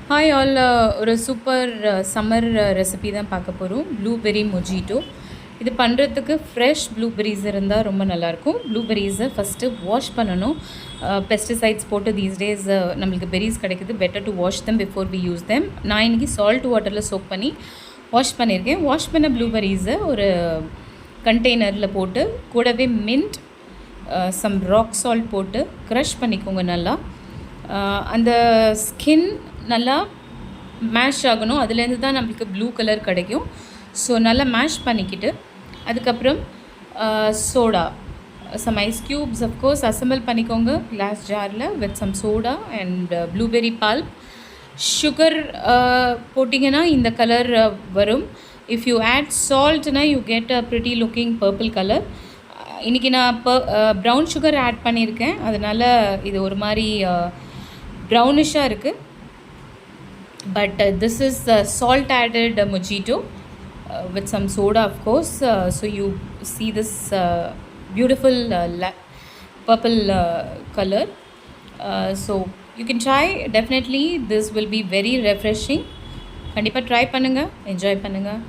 Hi all ஒரு super summer recipe தான் பார்க்க போகிறோம். Blueberry mojito. இது பண்ணுறதுக்கு ஃப்ரெஷ் ப்ளூபெர்ரிஸ் இருந்தால் ரொம்ப நல்லாயிருக்கும். ப்ளூபெர்ரிஸை ஃபஸ்ட்டு வாஷ் பண்ணணும். பெஸ்டிசைட்ஸ் போட்டு தீஸ் டேஸ் நம்மளுக்கு பெரிஸ் கிடைக்குது. Better to wash them before we use them. நான் இன்றைக்கி சால்ட் வாட்டரில் சோக் பண்ணி வாஷ் பண்ணியிருக்கேன். வாஷ் பண்ண ப்ளூபெர்ரிஸை ஒரு கண்டெய்னரில் போட்டு கூடவே மின்ட் சம் ராக் சால்ட் போட்டு க்ரஷ் பண்ணிக்கோங்க நல்லா. அந்த ஸ்கின் நல்லா மேஷ் ஆகணும். அதுலேருந்து தான் நம்மளுக்கு ப்ளூ கலர் கிடைக்கும். ஸோ நல்லா மேஷ் பண்ணிக்கிட்டு அதுக்கப்புறம் soda, some ice cubes of course assemble பண்ணிக்கோங்க கிளாஸ் ஜாரில் with some soda and blueberry pulp. Sugar போட்டிங்கன்னா இந்த கலர் வரும். இஃப் யூ ஆட் சால்ட்னா you get a pretty looking purple colour. இன்றைக்கி நான் ப்ரௌன் சுகர் ஆட் பண்ணியிருக்கேன். அதனால் இது ஒரு மாதிரி ப்ரௌனிஷாக இருக்குது. But this is salt added mojito with some soda of course. So you see this beautiful purple color. So you can try, definitely this will be very refreshing. கண்டிப்பாக try பண்ணுங்கள், enjoy பண்ணுங்கள்.